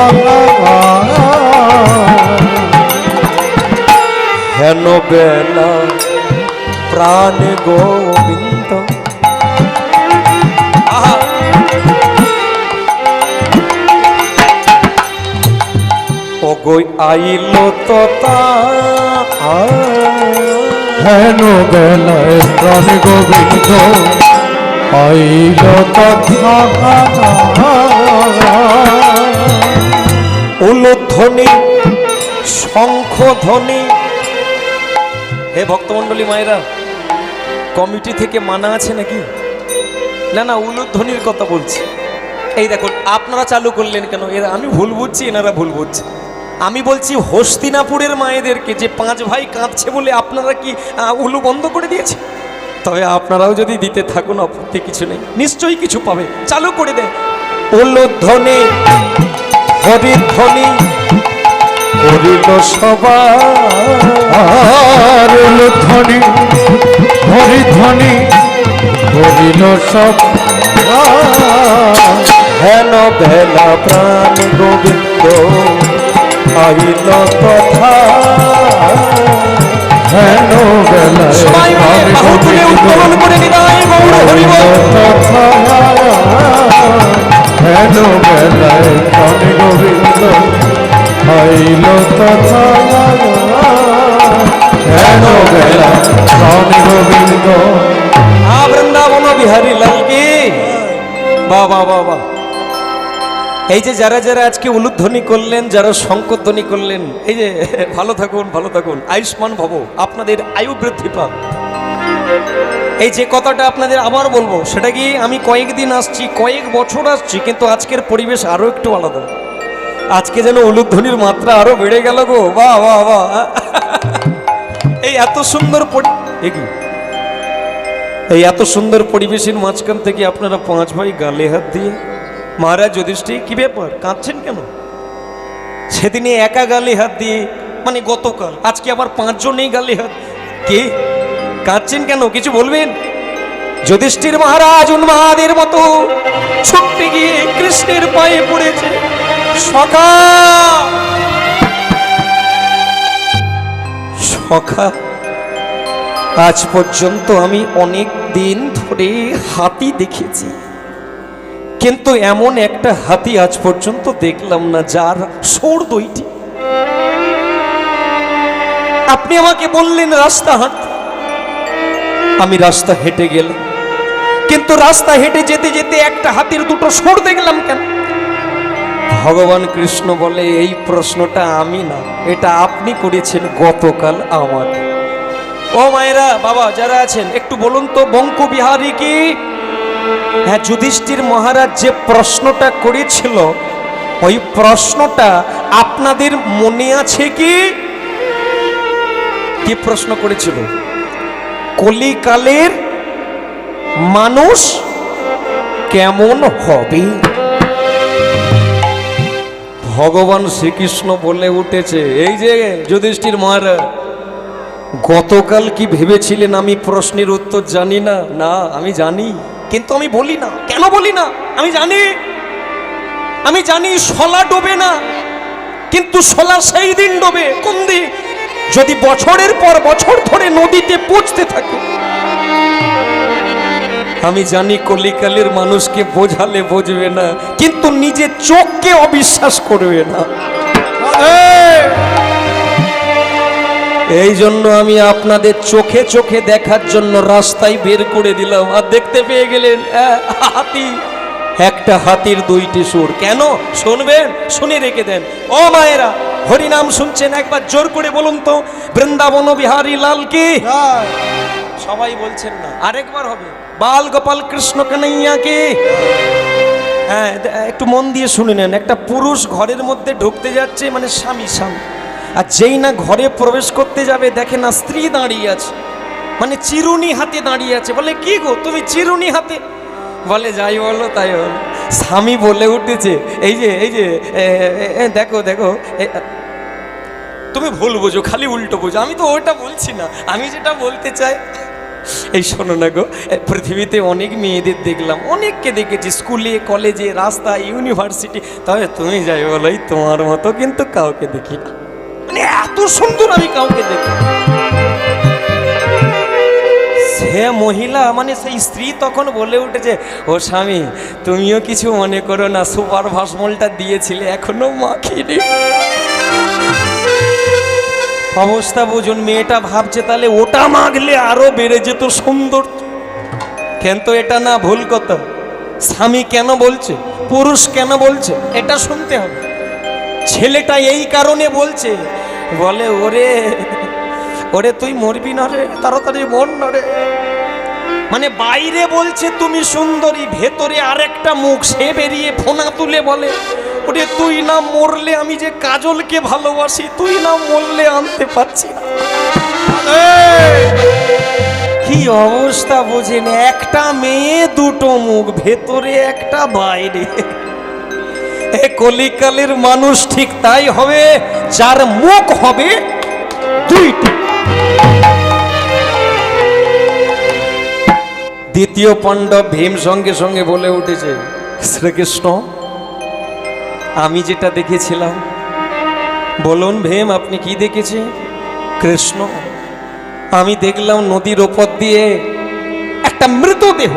হেন বেলা প্রাণ গোবিন্দ। ও গই আইল তথা। হেন বেলায় প্রাণ গোবিন্দ আইল তথা। উলুধ্বনি শঙ্খধ্বনি। হে ভক্তমণ্ডলী মায়েরা, কমিটি থেকে মানা আছে নাকি? না না, উলুধ্বনির কথা বলছি। এই দেখুন, আপনারা চালু করলেন কেন? এরা আমি ভুল বুঝছি, এনারা ভুল বুঝছে। আমি বলছি হস্তিনাপুরের মায়েদেরকে, যে 5 ভাই কাঁদছে বলে আপনারা কি উলু বন্ধ করে দিয়েছে? তবে আপনারাও যদি দিতে থাকুন আপত্তি কিছু নেই, নিশ্চয়ই কিছু পাবে, চালু করে দেয়। উলুধ্বনি হরিধ্বনি করিল সবার। উলুধ্বনি হরিধ্বনি করিল সবার। হেন বেলা প্রাণ গোবিন্দ আইল তথা। হেন বেলায় সবাই মিলে বাহু তুলে উত্তোলন করে নিতাই গৌর হরিব তথা। হেন বেলায় প্রাণ গোবিন্দ আইল তথা। হেন বেলায় প্রাণ গোবিন্দ। বৃন্দাবন বিহারী লাল কি। বাহ বাহ বাহ বাহ। এই যে যারা যারা আজকে উলুধ্বনি করলেন, যারা শঙ্করধ্বনি করলেন, এই যে ভালো থাকুন, ভালো থাকুন, আয়ুষ্মান ভব, আপনাদের আয়ু বৃদ্ধি পাক। এই যে কথাটা আপনাদের আবার বলবো, সেটা কি আমি কয়েকদিন আসছি, কয়েক বছর আসছি, কিন্তু আজকের পরিবেশ আরো একটু আলাদা। আজকে যেন উলুধ্বনির মাত্রা আরো বেড়ে গেল গো। বাহ বাহ বাহ। এই এত সুন্দর এই এত সুন্দর পরিবেশের মাঝখান থেকে আপনারা 5 ভাই গালে হাত দিয়ে, মহারাজ যুধিষ্ঠির কি ব্যাপার, কাঁদছেন কেন? সেদিনে একা গালে হাত দিয়ে, মানে গতকাল, আজকে আবার 5 জনেই গালে হাত, কে কাঁদছেন কেন? কিছু বলবেন? যুধিষ্ঠির মহারাজ উন্মাদের মতো ছুটতে গিয়ে কৃষ্ণের পায়ে পড়েছে। সখা, সখা, আজ পর্যন্ত আমি অনেক দিন ধরে হাতি দেখেছি, কিন্তু এমন একটা হাতি আজ পর্যন্ত দেখলাম না যার সোর 2টি। আপনি আমাকে বললেন রাস্তা হাঁটতে, আমি রাস্তা হেঁটে গেলাম, কিন্তু রাস্তা হেঁটে যেতে যেতে একটা হাতির 2টো সোর দেখলাম কেন? ভগবান কৃষ্ণ বলে, এই প্রশ্নটা আমি না, এটা আপনি করেছেন গতকাল আমাকে। ও মায়েরা, বাবা যারা আছেন একটু বলুন তো, বঙ্ক বিহারী কি? হ্যাঁ, যুধিষ্ঠির মহারাজ যে প্রশ্নটা করেছিল, ওই প্রশ্নটা আপনাদের মনে আছে কি? কি প্রশ্ন করেছিল? কলিকালের মানুষ কেমন হবে? ভগবান শ্রীকৃষ্ণ বলে উঠেছে, এই যে যুধিষ্ঠির মহারাজ, গতকাল কি ভেবেছিলেন আমি প্রশ্নের উত্তর জানি না? না, আমি জানি, কিন্তু আমি বলি না। কেন বলি না? আমি জানি শলা ডোবে না, কিন্তু শলা সেই দিন ডোবে, কোন দিন? যদি বছরের পর বছর ধরে নদীতে পৌঁছতে থাকে। আমি জানি কলিকালের মানুষকে বোঝালে বুঝবে না, কিন্তু নিজের চোখকে অবিশ্বাস করবে না। এই জন্য আমি আপনাদের চোখে চোখে দেখার জন্য রাস্তায় বের করে দিলাম, আর দেখতে পেয়ে গেলেন হাতি, একটা হাতির 2টি সুর। কেন শুনবেন? শুনে রেখে দেন। ও মায়েরা, হরিনাম শুনছেন, একবার জোর করে বলুন তো, বৃন্দাবন বিহারী লাল কি? সবাই বলছেন না, আরেকবার হবে, বাল গোপাল কৃষ্ণ কানাইয়া কি? হ্যাঁ, একটু মন দিয়ে শুনে নেন। একটা পুরুষ ঘরের মধ্যে ঢুকতে যাচ্ছে, মানে স্বামী, আর যেই না ঘরে প্রবেশ করতে যাবে, দেখে না স্ত্রী দাঁড়িয়ে আছে, মানে চিরুনি হাতে দাঁড়িয়ে আছে। বলে, কি গো তুমি চিরুনি হাতে? বলে, যাই বলো তাই বলো। স্বামী বলে উঠেছে, এই যে দেখো দেখো, তুমি ভুল বোঝো, খালি উল্টো বোঝো, আমি তো ওটা বলছি না, আমি যেটা বলতে চাই, এই শোনো না গো, পৃথিবীতে অনেক মেয়েদের দেখলাম, অনেককে দেখেছি, স্কুলে, কলেজে, রাস্তায়, ইউনিভার্সিটি, তবে তুমি যাই বলো, তোমার মতো কিন্তু কাউকে দেখি না, মানে এত সুন্দর আমি কাউকে দেখি। সে মহিলা, মানে সেই স্ত্রী তখন বলে উঠেছে, ও স্বামী তুমিও কিছু মনে করো না, সুপার ভাসমলটা দিয়েছিলে এখনো মাখিনি। অবস্থা বুঝুন, মেয়েটা ভাবছে তাহলে ওটা মাগলে আরো বেড়ে যেত সুন্দর, কিন্তু এটা না, ভুল কথা। স্বামী কেন বলছে, পুরুষ কেন বলছে, এটা শুনতে হবে। ছেলেটা এই কারণে বলছে, বলে, ওরে ওরে তুই মরবি না রে, তাড়াতাড়ি মর না রে। মানে বাইরে বলছে তুমি সুন্দরী, ভেতরে আরেকটা মুখ, সে বেরিয়ে ফোনা তুলে বলে, ওরে তুই না মরলে আমি যে কাজলকে ভালোবাসি, তুই না মরলে আনতে পারছি না। কি অবস্থা বোঝেন, একটা মেয়ে 2টো মুখ, ভেতরে একটা বাইরে। এ কলিকালের মানুষ ঠিক তাই হবে, যার মুখ হবে 2টি। দ্বিতীয় পাণ্ডব ভীম সঙ্গে সঙ্গে বলে উঠেছে, শ্রীকৃষ্ণ আমি যেটা দেখেছিলাম। বলুন ভীম, আপনি কি দেখেছেন? কৃষ্ণ, আমি দেখলাম নদীর ওপর দিয়ে একটা মৃতদেহ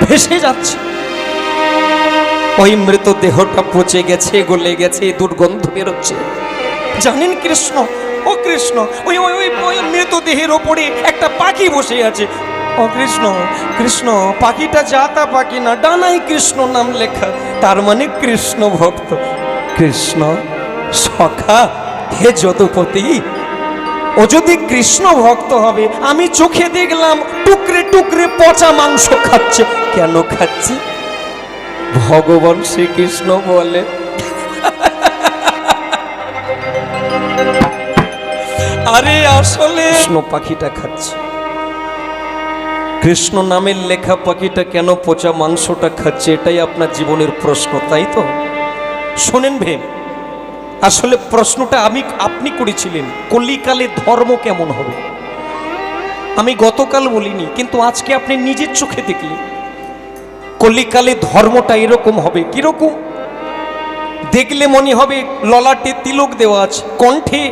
ভেসে যাচ্ছে, ওই মৃতদেহটা পচে গেছে, গলে গেছে, দুর্গন্ধ বেরোচ্ছে। জানেন কৃষ্ণ, ও কৃষ্ণ, ওই ওই ওই মৃতদেহের ওপরে একটা পাখি বসে আছে। ও কৃষ্ণ, কৃষ্ণ, পাখিটা জাতা পাখি না, ডানায় কৃষ্ণ নাম লেখা, তার মানে কৃষ্ণ ভক্ত। কৃষ্ণ সখা, হে যদুপতি, ও যদি কৃষ্ণ ভক্ত হবে, আমি চোখে দেখলাম টুকরে টুকরে পচা মাংস খাচ্ছে, কেন খাচ্ছি? ভগবান শ্রীকৃষ্ণ বলে, আরে আসলে কৃষ্ণ পাখিটা খাচ্ছে। কৃষ্ণ নামের লেখা পাখিটা কেন পচা মাংসটা খাচ্ছে, এটাই আপনার জীবনের প্রশ্ন, তাই তো? শোনেন ভেম, আসলে প্রশ্নটা আপনি করেছিলেন, কলিকালে ধর্ম কেমন হবে। আমি গতকাল বলিনি, কিন্তু আজকে আপনি নিজের চোখে দেখলেন কলিকালে ধর্মটা এরকম হবে। কিরকম দেখলে মনে হবে, ললাটে তিলক দেওয়া আছে, কণ্ঠে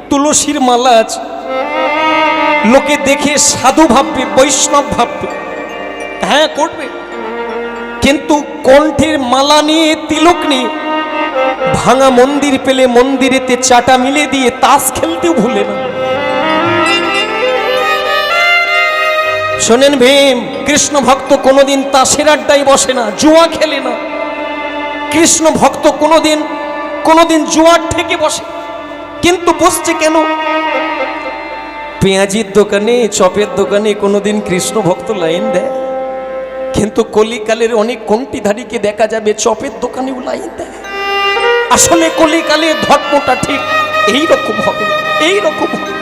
তুলসীর মালা আছে, লোকে দেখে সাধু ভাববে, বৈষ্ণব ভাববে, হ্যাঁ করবে, কিন্তু কণ্ঠের মালা নিয়ে, তিলক নিয়ে ভাঙা মন্দির পেলে মন্দিরেতে চাটা মিলে দিয়ে তাস খেলতেও ভুলে না। শোনেন ভীম, কৃষ্ণ ভক্ত কোনোদিন তাসের আড্ডায় বসে না, জুয়া খেলে না। কৃষ্ণ ভক্ত কোনোদিন জুয়ার থেকে বসে, কিন্তু বসছে কেন? পেঁয়াজির দোকানে, চপের দোকানে কোনোদিন কৃষ্ণ ভক্ত লাইন দেয়, কিন্তু কলিকালের অনেক কণ্ঠীধারীকে দেখা যাবে চপের দোকানেও লাইন দেয়। আসলে কলিকালে ধর্মটা ঠিক এইরকম হবে, এইরকম হবে।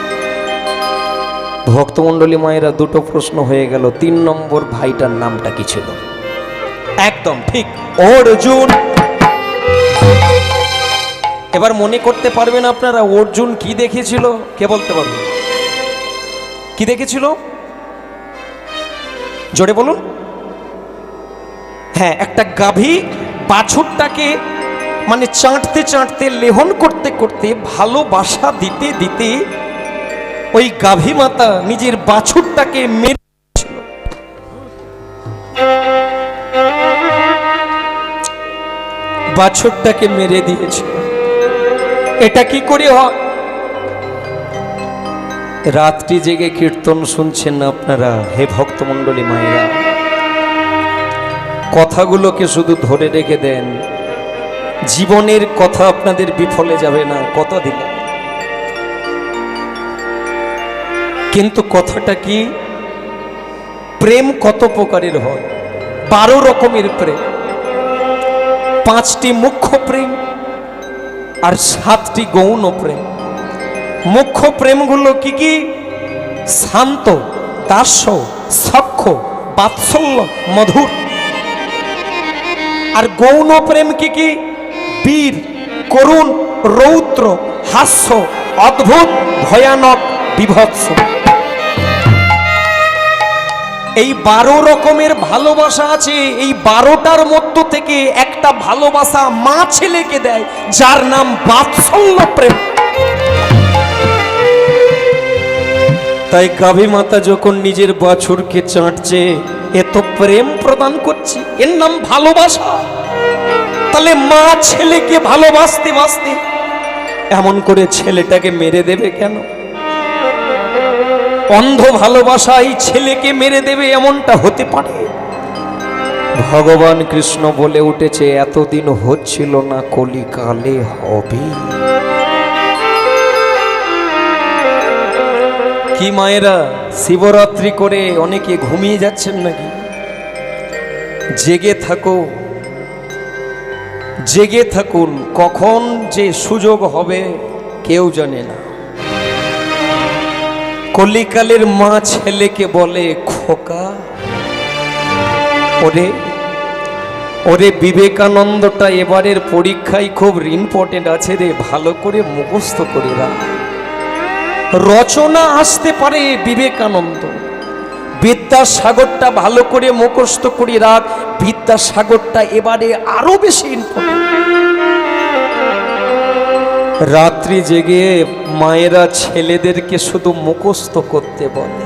ভক্তমণ্ডলী মায়েরা, দুটো প্রশ্ন হয়ে গেল। 3 নম্বর ভাইটার নামটা কি ছিল? একদম ঠিক, অর্জুন। এবার মনে করতে পারবেন আপনারা অর্জুন কি দেখেছিল? কে বলতে পারবে কি দেখেছিল? জোরে বলুন। হ্যাঁ, একটা গাভী বাছুরটাকে মানে চাটতে চাটতে, লেহন করতে করতে, ভালোবাসা দিতে দিতে ওই গাভী মাতা নিজের বাছুরটাকে মেরে দিয়েছিল। বাছুরটাকে মেরে দিয়েছিল। এটা কি করে হয়? রাত্রি জেগে কীর্তন শুনছেন আপনারা, হে ভক্তমণ্ডলী মায়েরা, কথাগুলোকে শুধু ধরে রেখে দেন, জীবনের কথা আপনাদের বিফলে যাবে না, কথা দিলাম। কিন্তু কথাটা কি? প্রেম কত প্রকারের হয়? 12 রকমের প্রেম, 5টি মুখ্য প্রেম আর 7টি গৌণ প্রেম। মুখ্য প্রেমগুলো কি কি? শান্ত, দাস্য, সখ্য, বাৎসল্য, মধুর। আর গৌণ প্রেম কি কি? বীর, করুণ, রৌদ্র, হাস্য, অদ্ভুত, ভয়ানক, বিভৎস। এই 12 রকমের ভালোবাসা আছে। এই 12টার মধ্য থেকে একটা ভালোবাসা মা ছেলেকে দেয়, যার নাম বাৎসল্য প্রেম। তাই গাভী মাতা যখন নিজের বাছুরকে চাটছে, এত প্রেম প্রদান করছে, এর নাম ভালোবাসা। তাহলে মা ছেলেকে ভালোবাসতে বাসতে এমন করে ছেলেটাকে মেরে দেবে কেন? অন্ধ ভালোবাসাই ছেলেকে মেরে দেবে, এমনটা হতে পারে? ভগবান কৃষ্ণ বলে উঠেছে, এতদিন হচ্ছিল না, কলিকালে হবে। কি মায়েরা, শিবরাত্রি করে অনেকে ঘুমিয়ে যাচ্ছেন নাকি? জেগে থাকো, জেগে থাকুন। কখন যে সুযোগ হবে কেউ জানে না। কলিকালের মা ছেলেকে বলে, খোকা, ওরে ওরে বিবেকানন্দটা এবারের পরীক্ষায় খুব ইম্পর্টেন্ট আছে রে, ভালো করে মুখস্থ করে রাখ। রচনা আসতে পারে বিবেকানন্দ, বিদ্যাসাগরটা ভালো করে মুখস্থ করে রাখ। বিদ্যাসাগরটা এবারে আরো বেশি ইম্পর্টেন্ট। রাত্রি জেগে মায়েরা ছেলেদেরকে শুধু মুখস্থ করতে বলে,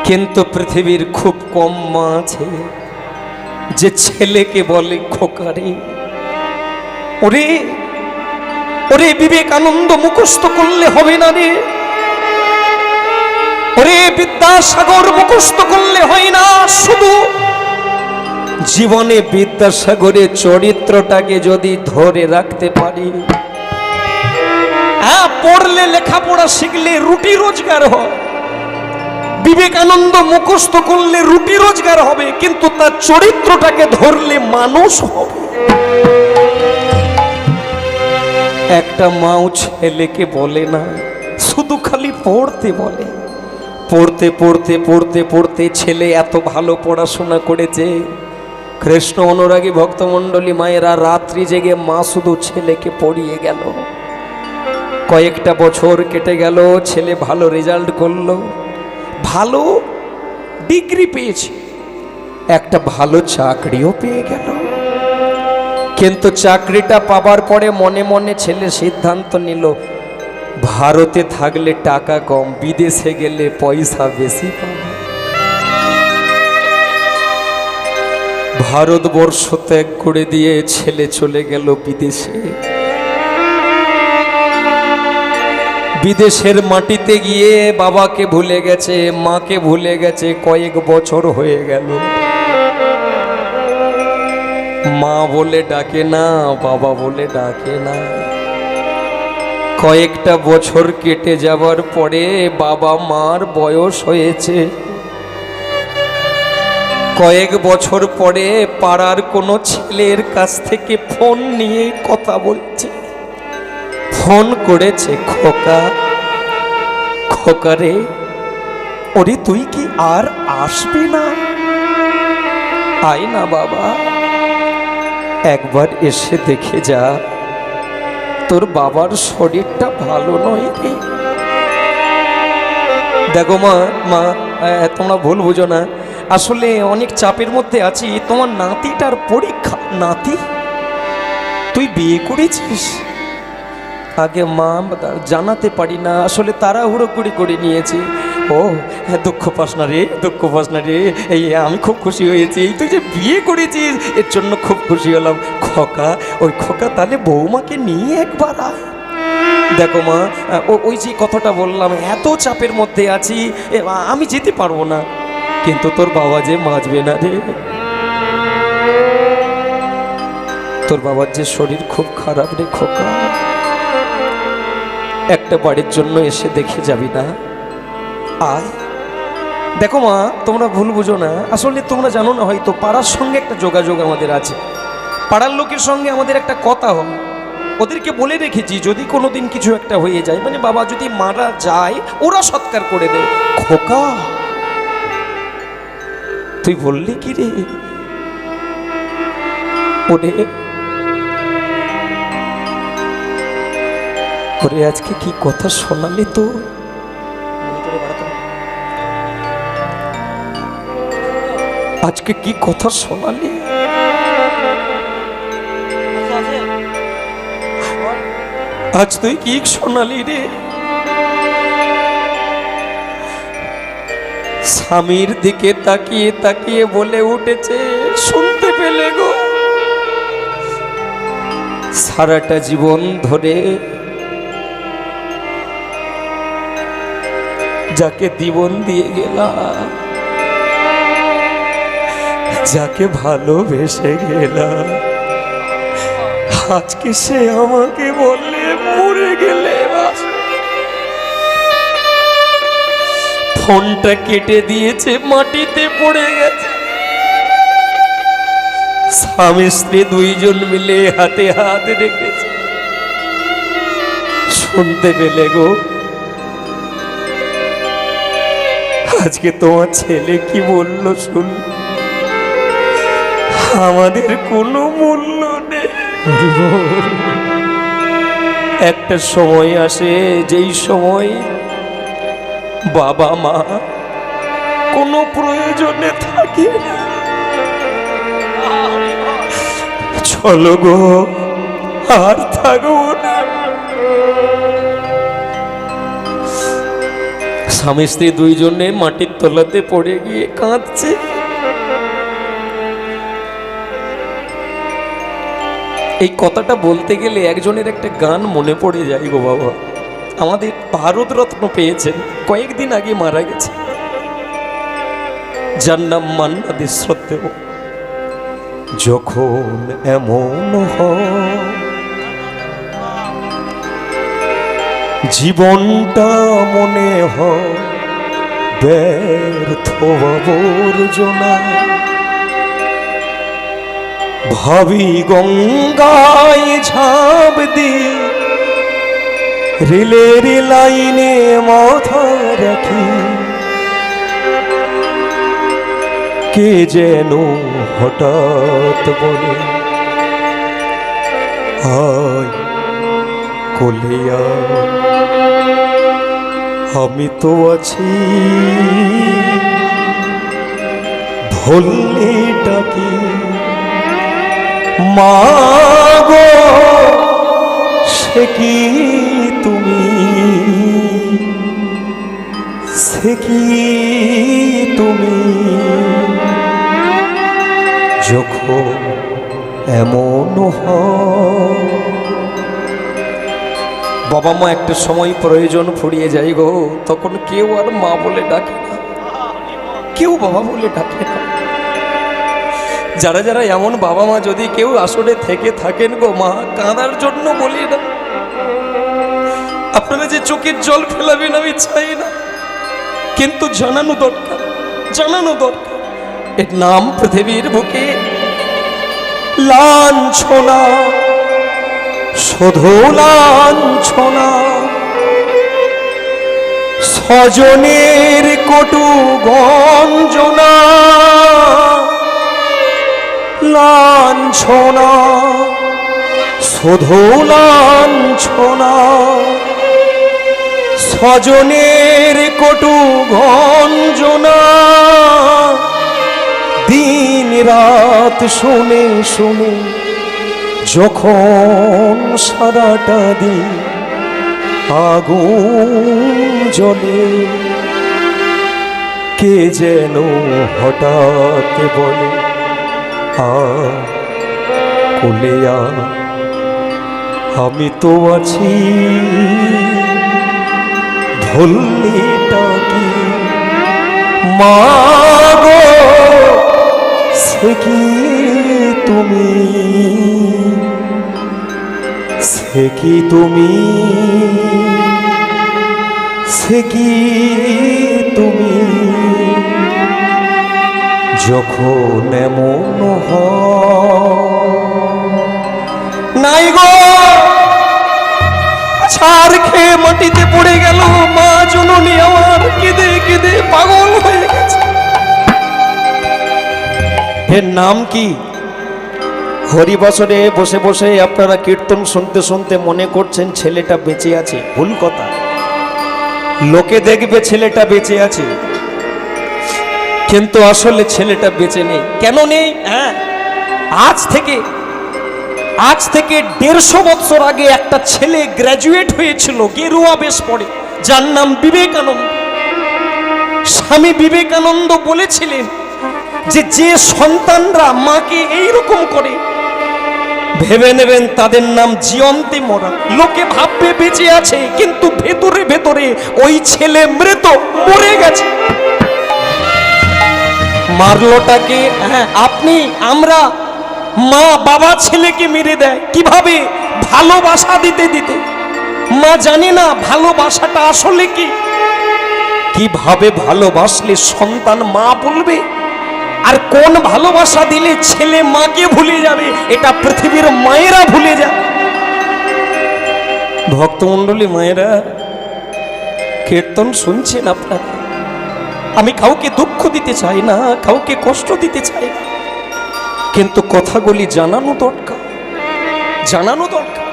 কিন্তু পৃথিবীর খুব কম মা আছে যে ছেলেকে বলে, খোকারে, ওরে ওরে বিবেকানন্দ মুখস্থ করলে হবে না রে, ওরে বিদ্যাসাগর মুখস্থ করলে হয় না। শুধু জীবনে বিদ্যাসাগরের চরিত্রটাকে যদি ধরে রাখতে পারি, হ্যাঁ, পড়লে লেখাপড়া শিখলে রুটি রোজগার হয়। বিবেকানন্দ মুখস্থ করলে রুটি রোজগার হবে, কিন্তু তার চরিত্রটাকে ধরলে মানুষ হবে। একটা মাও ছেলেকে বলে না, শুধু খালি পড়তে বলে। পড়তে পড়তে পড়তে পড়তে ছেলে এত ভালো পড়াশোনা করেছে, কৃষ্ণ অনুরাগী ভক্তমণ্ডলী মায়েরা রাত্রি জেগে মা শুধু ছেলেকে পড়িয়ে গেল। কয়েকটা বছর কেটে গেল, ছেলে ভালো রেজাল্ট করলো, ভালো ডিগ্রি পেয়েছে, একটা ভালো চাকরিও পেয়ে গেল। কিন্তু চাকরিটা পাবার পরে মনে মনে ছেলে সিদ্ধান্ত নিল, ভারতে থাকলে টাকা কম, বিদেশে গেলে পয়সা বেশি পাবো। ভারতবর্ষ ত্যাগ করে দিয়ে ছেলে চলে গেল বিদেশে। বিদেশের মাটিতে গিয়ে বাবাকে ভুলে গেছে, মাকে ভুলে গেছে, কয়েক বছর হয়ে গেল। মা বলে ডাকে না, বাবা বলে ডাকে না। কয়েকটা বছর কেটে যাবার পরে বাবা মার বয়স হয়েছে। কয়েক বছর পরে পাড়ার কোনো ছেলের কাছ থেকে ফোন নিয়ে কথা বলছে। ফোন করেছে, খোকা, খোকা রে, ওরে তুই কি আর আসবি না? আয় না বাবা, একবার এসে দেখে যা, তোর বাবার শরীরটা ভালো নয় রে। দেখো মা, তোমরা ভুল বুঝো না, আসলে অনেক চাপের মধ্যে আছি। তোমার নাতিটার পরীক্ষা। নাতি, তুই বিয়ে করেছিস? আগে মা জানাতে পারি না, আসলে তাড়াহুড়ো করে নিয়েছি। ও হ্যাঁ, দুঃখ পাস না রে, দুঃখ পাস না রে, এই আমি খুব খুশি হয়েছি, এই তুই যে বিয়ে করেছিস এর জন্য খুব খুশি হলাম। খোকা, ওই খোকা তাহলে বৌমাকে নিয়ে একবার আয়। দেখো মা, ওই যে কথাটা বললাম, এত চাপের মধ্যে আছি, আমি যেতে পারবো না। কিন্তু তোর বাবা যে বাঁচবে না রে, তোর বাবার যে শরীর খুব খারাপ রে খোকা, একটা বাড়ির জন্য এসে দেখে যাবি না? আয়। দেখো মা, তোমরা ভুল বুঝো না, আসলে তোমরা জানো না হয়তো, পাড়ার সঙ্গে একটা যোগাযোগ আমাদের আছে। পাড়ার লোকের সঙ্গে আমাদের একটা কথা হয়, ওদেরকে বলে রেখেছি যদি কোনোদিন কিছু একটা হয়ে যায়, মানে বাবা যদি মারা যায়, ওরা সৎকার করে দেয়। খোকা, তুই বললি কি রে? ওরে ওরে, আজকে কি কথা শোনালি তো? আজকে কি কথা শোনালি? আজ তুই কি শোনালি রে? স্বামীর দিকে তাকিয়ে তাকিয়ে বলে উঠেছে, শুনতে পেলে গো, সারাটা জীবন ধরে যাকে জীবন দিয়ে গেলাম, যাকে ভালোবেসে গেলাম, আজকে সে আমাকে বললে মরে গেলে। ফোনটা কেটে দিয়েছে, মাটিতে পড়ে গেছে। স্বামী স্ত্রী দুইজন মিলে হাতে হাত রেখেছে। শুনতে পেলে গো, আজকে তোমার ছেলে কি বললো শুন, আমাদের কোনো মূল্য নেই। একটা সময় আসে, যেই সময় বাবা মা কোনো প্রয়োজনে থাকে। চলো গো, আর থাকবো না। স্বামী স্ত্রী দুইজনে মাটির তলাতে পড়ে গিয়ে কাঁদছে। এই কথাটা বলতে গেলে একজনের একটা গান মনে পড়ে যায় গো বাবা। আমাদের ভারতরত্ন পেয়েছেন, কয়েকদিন আগে মারা গেছে, যার নাম মান্না দে শ্রদ্ধেয়। যখন এমন হয় জীবনটা মনে হয় ব্যর্থ আবর্জনা, ভাবি গঙ্গায় ঝাঁপ দিয়ে রেলের লাইনে মাথা রাখি, কে যেন হঠাৎ বলে আয় কোলে আয়, আমি তো আছি ভুললে ডাকি মা গো, সে কি তুমি, সে কি তুমি, যখন এমন হয়। বাবা মা একটা সময় প্রয়োজন ফুরিয়ে যায় গো, তখন কেউ আর মা বলে ডাকে না, কেউ বাবা বলে ডাকে না। যারা যারা এমন বাবা মা যদি কেউ আসলে থেকে থাকেন গো, মা কাঁদার জন্য বলি না, আপনারা যে চোখের জল ফেলাবেন আমি চাই না, কিন্তু জানানো দরকার, জানানো দরকার। এর নাম পৃথিবীর বুকে লাঞ্ছনা, শুধু লাঞ্ছনা, স্বজনের কটু গঞ্জনা, লাঞ্ছনা, শুধু লাঞ্ছনা, স্বজনের কটু গঞ্জনা, দিন রাত শুনে শুনে যখন সারাটা দিন আগুন জ্বলে, কে যেন হঠাৎ বলে কোলে আয়, আমি তো আছি ভুললে ডাকি মা গো, সে কি তুমি, সে কি তুমি, সে কি তুমি, যখন এমন নাই গো, ছাড় খেয়ে মাটিতে পড়ে গেল মা জননী আমার, কেঁদে কেঁদে পাগল হয়ে গেছে। এর নাম কি? হরিবাসরে বসে বসে আপনারা কীর্তন শুনতে শুনতে মনে করছেন ছেলেটা বেঁচে আছে, ভুল কথা। লোকে দেখবে ছেলেটা বেঁচে আছে, কিন্তু আসলে ছেলেটা বেঁচে নেই। কেন নেই? হ্যাঁ, আজ থেকে 150 বছর আগে একটা ছেলে গ্র্যাজুয়েট হয়েছিল গেরুয়া বেশ পড়ে, যার নাম বিবেকানন্দ। স্বামী বিবেকানন্দ বলেছিলেন যে সন্তানরা মাকে এইরকম করে, ভেবে নেবেন তাদের নাম জীবন্তে মরা। লোকে ভাববে বেঁচে আছে, কিন্তু ভেতরে ভেতরে ওই ছেলে মৃত, মরে গেছে। মারলোটাকে? হ্যাঁ, আপনি, আমরা। মা বাবা ছেলেকে মেরে দেয় কিভাবে? ভালোবাসা দিতে দিতে। মা জানে না ভালোবাসাটা আসলে কি, কিভাবে ভালোবাসলে সন্তান মা বলবে, আর কোন ভালোবাসা দিলে ছেলে মাকে ভুলে যাবে, এটা পৃথিবীর মায়েরা ভুলে যায়। ভক্তমণ্ডলী মায়েরা, কীর্তন শুনছেন আপনারা, আমি কাউকে দুঃখ দিতে চাই না, কাউকে কষ্ট দিতে চাই না, কিন্তু কথাগুলি জানানো দরকার, জানানো দরকার।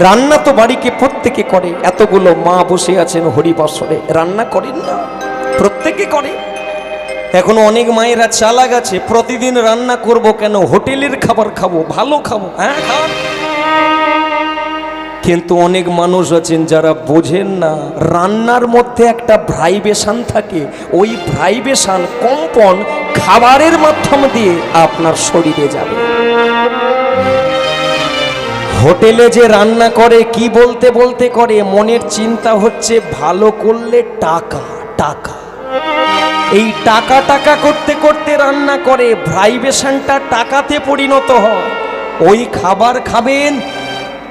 রান্না তো বাড়িকে প্রত্যেকে করে, এতগুলো মা বসে আছেন হরিবাসরে, রান্না করেন না? প্রত্যেকে করে। এখন অনেক মায়েরা চালাক আছে, প্রতিদিন রান্না করব কেন, হোটেলের খাবার খাবো, ভালো খাবো। হ্যাঁ, খান। কিন্তু অনেক মানুষ আছেন যারা বোঝেন না, রান্নার মধ্যে একটা ভাইব্রেশন থাকে, ওই ভাইব্রেশন কম্পন খাবারের মাধ্যম দিয়ে আপনার শরীরে যাবে। হোটেলে যে রান্না করে কি বলতে বলতে করে, মনের চিন্তা হচ্ছে ভালো করলে টাকা টাকা, এই টাকা টাকা করতে করতে রান্না করে, ভাইব্রেশনটা টাকাতে পরিণত হয়। ওই খাবার খাবেন,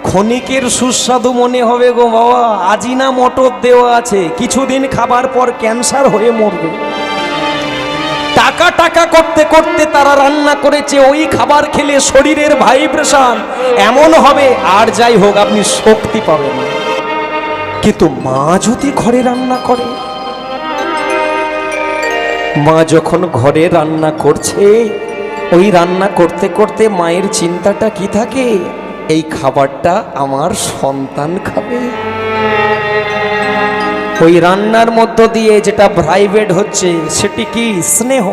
ক্ষণিকের সুস্বাদু মনে হবে গো বাবা, আজিনা মটর দেওয়া আছে, কিছুদিন খাবার পর ক্যান্সার হয়ে মরবে। টাকা টাকা করতে করতে তারা রান্না করেছে, ওই খাবার খেলে শরীরের ভাইব্রেশন এমন হবে, আর যাই হোক আপনি শক্তি পাবেন। কিন্তু মা যদি ঘরে রান্না করে, মা যখন ঘরে রান্না করছে, ওই রান্না করতে করতে মায়ের চিন্তাটা কি থাকে, এই খাবারটা আমার সন্তান খাবে। ওই রান্নার মধ্য দিয়ে যেটা ভাইব্রেট হচ্ছে সেটি কি, স্নেহ,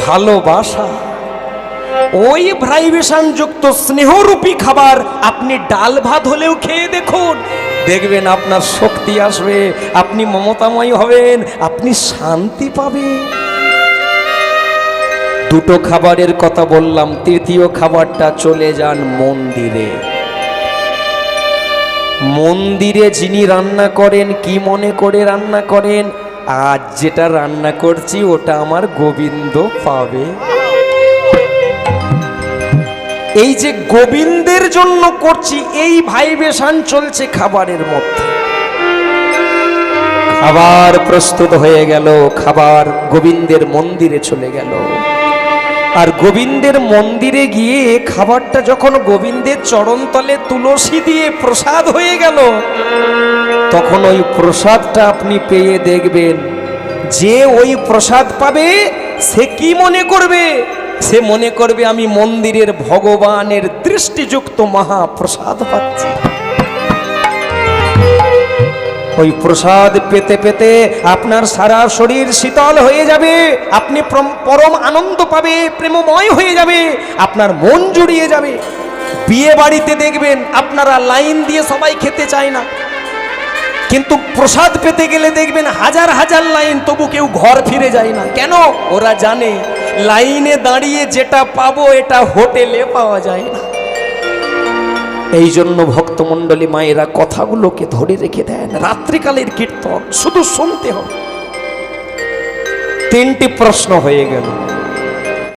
ভালোবাসা। ওই ভাইব্রেশন যুক্ত স্নেহরূপী খাবার আপনি ডাল ভাত হলেও খেয়ে দেখুন, দেখবেন আপনার শক্তি আসবে, আপনি মমতাময় হবেন, আপনি শান্তি পাবেন। দুটো খাবারের কথা বললাম, তৃতীয় খাবারটা চলে যান মন্দিরে। মন্দিরে যিনি রান্না করেন কি মনে করে রান্না করেন, আজ যেটা রান্না করছি ওটা আমার গোবিন্দ পাবে। এই যে গোবিন্দের জন্য করছি, এই ভাইব্রেশন চলছে খাবারের মধ্যে। খাবার প্রস্তুত হয়ে গেল, খাবার গোবিন্দের মন্দিরে চলে গেল। আর গোবিন্দের মন্দিরে গিয়ে খাবারটা যখন গোবিন্দের চরণতলে তুলসী দিয়ে প্রসাদ হয়ে গেল, তখন ওই প্রসাদটা আপনি পেয়ে দেখবেন, যে ওই প্রসাদ পাবে সে কি মনে করবে, সে মনে করবে আমি মন্দিরের ভগবানের দৃষ্টিযুক্ত মহাপ্রসাদ পাচ্ছি। ওই প্রসাদ পেতে পেতে আপনার সারা শরীর শীতল হয়ে যাবে, আপনি পরম আনন্দ পাবে, প্রেমময় হয়ে যাবে, আপনার মন জুড়িয়ে যাবে। বিয়ে বাড়িতে দেখবেন আপনারা লাইন দিয়ে সবাই খেতে চায় না, কিন্তু প্রসাদ পেতে গেলে দেখবেন হাজার হাজার লাইন, তবু কেউ ঘর ফিরে যায় না। কেন? ওরা জানে লাইনে দাঁড়িয়ে যেটা পাবো এটা হোটেলে পাওয়া যায় না। এই জন্য ভক্তমণ্ডলী মায়েরা কথাগুলোকে ধরে রেখে দেন। রাত্রিকালের কীর্তন শুধু শুনতে হবে। তিনটি প্রশ্ন হয়ে গেল।